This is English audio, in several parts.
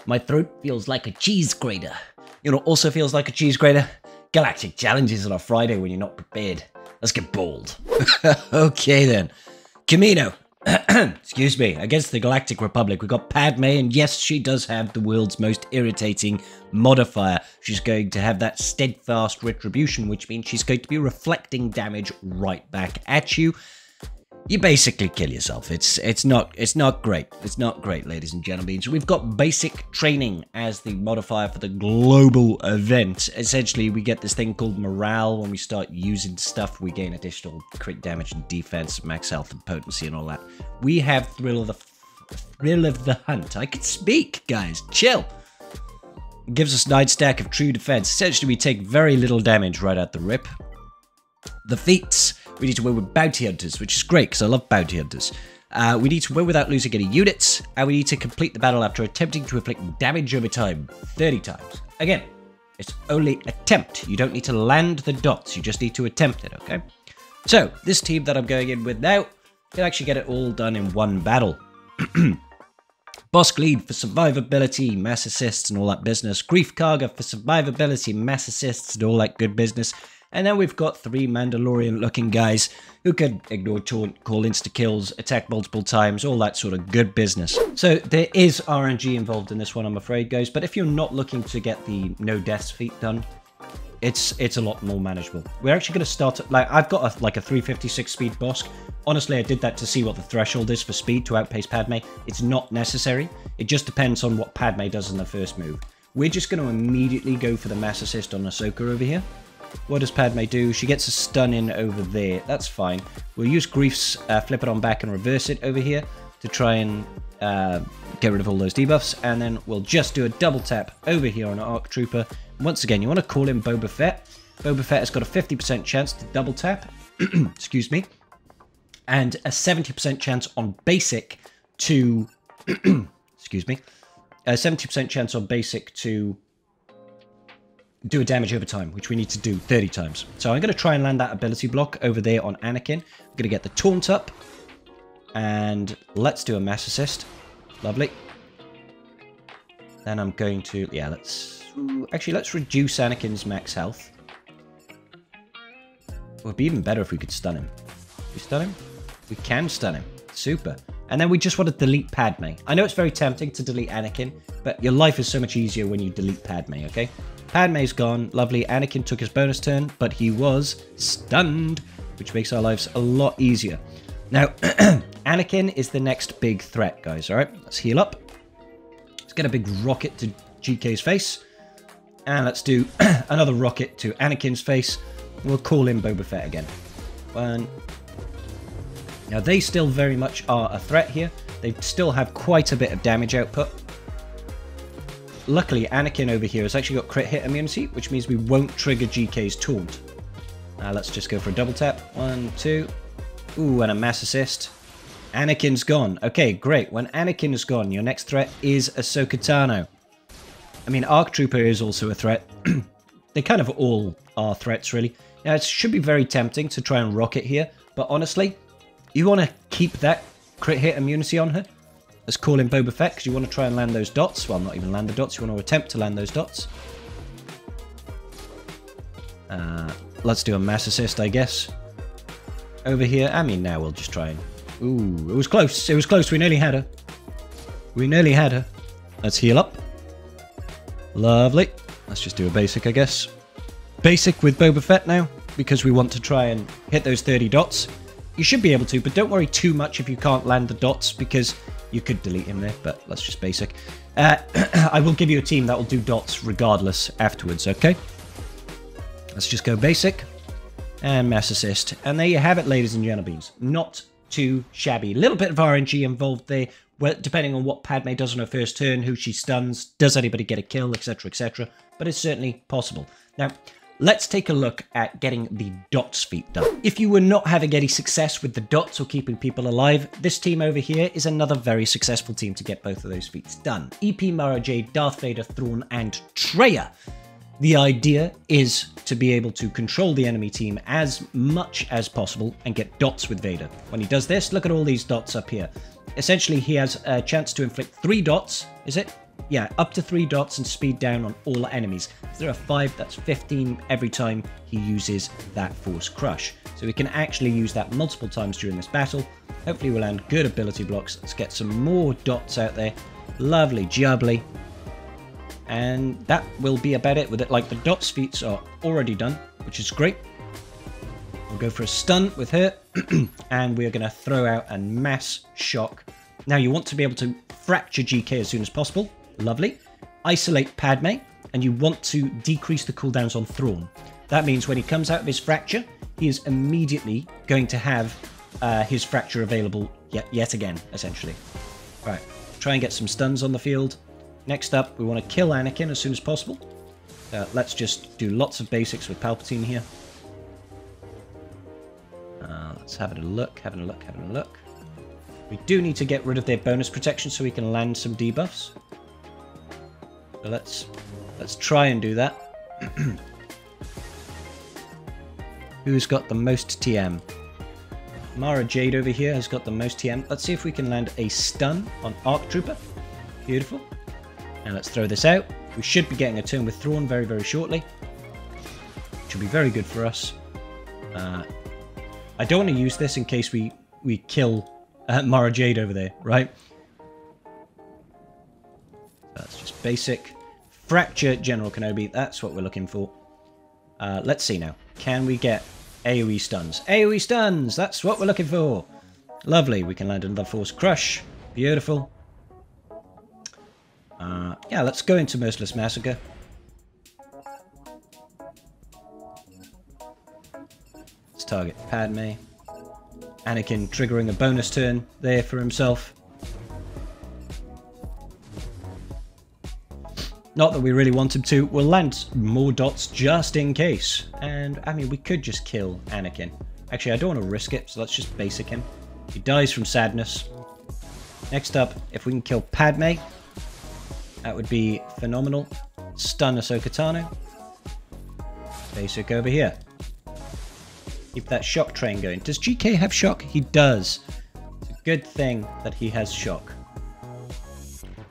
My throat feels like a cheese grater. You know what also feels like a cheese grater? Galactic challenges on a Friday when you're not prepared. Let's get bold. Okay then. Camino. Excuse me. Against the Galactic Republic, we've got Padme, and yes, she does have the world's most irritating modifier. She's going to have that steadfast retribution, which means she's going to be reflecting damage right back at you. You basically kill yourself. It's not great. It's not great, ladies and gentlemen. So we've got basic training as the modifier for the global event. Essentially, we get this thing called morale. When we start using stuff, we gain additional crit damage and defense, max health and potency and all that. We have thrill of the hunt. I can speak, guys. Chill. It gives us 9 stack of true defense. Essentially, we take very little damage right at the rip. The feats. We need to win with bounty hunters, which is great because I love bounty hunters. We need to win without losing any units, and we need to complete the battle after attempting to inflict damage over time 30 times. Again, it's only attempt. You don't need to land the dots. You just need to attempt it, okay? So, this team that I'm going in with now can actually get it all done in one battle. Bosk lead for survivability, mass assists, and all that business. Grief Karga for survivability, mass assists, and all that good business. And then we've got 3 Mandalorian-looking guys who can ignore taunt, call insta-kills, attack multiple times, all that sort of good business. So there is RNG involved in this one, I'm afraid, guys. But if you're not looking to get the no deaths feat done, it's a lot more manageable. We're actually going to start at, like, I've got a 356 speed Bosk. Honestly, I did that to see what the threshold is for speed to outpace Padme. It's not necessary. It just depends on what Padme does in the first move. We're just going to immediately go for the mass assist on Ahsoka over here. What does Padme do? She gets a stun in over there. That's fine. We'll use Grief's flip it on back and reverse it over here to try and get rid of all those debuffs. And then we'll just do a double tap over here on our ARC Trooper. Once again, you want to call in Boba Fett. Boba Fett has got a 50% chance to double tap. Excuse me. And a 70% chance on basic to... excuse me. A 70% chance on basic to... do a damage over time, which we need to do 30 times. So I'm going to try and land that ability block over there on Anakin. I'm going to get the taunt up. And let's do a mass assist. Lovely. Then I'm going to... yeah, let's... actually, let's reduce Anakin's max health. It would be even better if we could stun him. Can we stun him? We can stun him. Super. And then we just want to delete Padme. I know it's very tempting to delete Anakin, but your life is so much easier when you delete Padme, okay? Padme's gone. Lovely. Anakin took his bonus turn, but he was stunned, which makes our lives a lot easier. Now, Anakin is the next big threat, guys, all right? Let's heal up. Let's get a big rocket to GK's face. And let's do another rocket to Anakin's face. We'll call in Boba Fett again. One. Now, they still very much are a threat here. They still have quite a bit of damage output. Luckily, Anakin over here has actually got crit hit immunity, which means we won't trigger GK's taunt. Let's just go for a double tap. 1, 2. Ooh, and a mass assist. Anakin's gone. Okay, great. When Anakin is gone, your next threat is Ahsoka Tano. I mean, ARC Trooper is also a threat. They kind of all are threats, really. Now, it should be very tempting to try and rocket here, but honestly, you want to keep that crit hit immunity on her. Let's call in Boba Fett, because you want to try and land those dots. Well, not even land the dots, you want to attempt to land those dots. Let's do a mass assist, I guess. Over here. I mean, now we'll just try and... ooh, it was close. It was close. We nearly had her. We nearly had her. Let's heal up. Lovely. Let's just do a basic, I guess. Basic with Boba Fett now, because we want to try and hit those 30 dots. You should be able to, but don't worry too much if you can't land the dots, because you could delete him there, but let's just basic. I will give you a team that will do dots regardless afterwards, okay? Let's just go basic. And mass assist. And there you have it, ladies and gentlemen. Not too shabby. A little bit of RNG involved there, well, depending on what Padme does on her first turn, who she stuns, does anybody get a kill, etc., etc. But it's certainly possible. Now, let's take a look at getting the dots feat done. If you were not having any success with the dots or keeping people alive, this team over here is another very successful team to get both of those feats done. EP, Mara Jade, Darth Vader, Thrawn, and Traya. The idea is to be able to control the enemy team as much as possible and get dots with Vader. When he does this, look at all these dots up here. Essentially, he has a chance to inflict 3 dots, is it? yeah, up to 3 dots and speed down on all enemies. If there are 5, that's 15 every time he uses that Force Crush. So we can actually use that multiple times during this battle. Hopefully we'll land good ability blocks. Let's get some more dots out there. Lovely jubbly. And that will be about it with it. Like, the dots feats are already done, which is great. We'll go for a stun with her. And we're going to throw out a mass shock. Now you want to be able to fracture GK as soon as possible. Lovely. Isolate Padme. And you want to decrease the cooldowns on Thrawn. That means when he comes out of his fracture, he is immediately going to have his fracture available yet again, essentially. Right, try and get some stuns on the field. Next up, we want to kill Anakin as soon as possible. Let's just do lots of basics with Palpatine here. Let's have a look, having a look. We do need to get rid of their bonus protection so we can land some debuffs. So let's try and do that. Who's got the most TM? Mara Jade over here has got the most TM. Let's see if we can land a stun on Arc Trooper. Beautiful. Now let's throw this out. We should be getting a turn with Thrawn very, very shortly. Which will be very good for us. I don't want to use this in case we kill Mara Jade over there, right? That's just basic. Fracture General Kenobi. That's what we're looking for. Let's see now. Can we get AoE stuns? AoE stuns! That's what we're looking for! Lovely. We can land another Force Crush. Beautiful. Yeah, let's go into Merciless Massacre. Let's target Padme. Anakin triggering a bonus turn there for himself. Not that we really want him to. We'll land more dots just in case. And, I mean, we could just kill Anakin. Actually, I don't want to risk it, so let's just basic him. He dies from sadness. Next up, if we can kill Padme, that would be phenomenal. Stun Ahsoka Tano. Basic over here. Keep that shock train going. Does GK have shock? He does. It's a good thing that he has shock.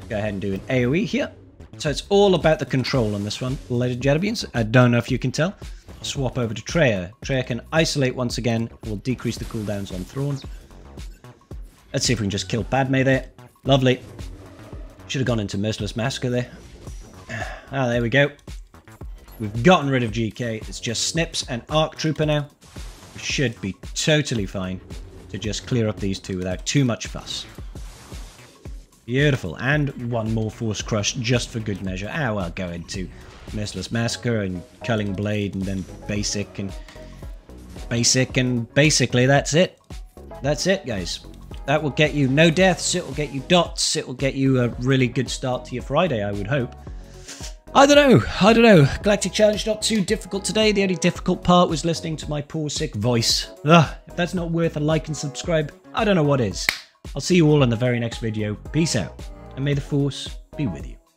Go ahead and do an AoE here. So it's all about the control on this one, ladies and gentlemen. I don't know if you can tell. Swap over to Traya. Traya can isolate once again. We'll decrease the cooldowns on Thrawn. Let's see if we can just kill Padme there. Lovely. Should have gone into Merciless Massacre there. Ah, there we go. We've gotten rid of GK. It's just Snips and Arc Trooper now. We should be totally fine to just clear up these two without too much fuss. Beautiful. And one more Force Crush just for good measure. Ah, well, go into Merciless Massacre and Culling Blade and then basic and basically that's it. That's it, guys. That will get you no deaths, it will get you dots, it will get you a really good start to your Friday, I would hope. I don't know. Galactic Challenge not too difficult today. The only difficult part was listening to my poor sick voice. Ugh, if that's not worth a like and subscribe, I don't know what is. I'll see you all in the very next video. Peace out, and may the Force be with you.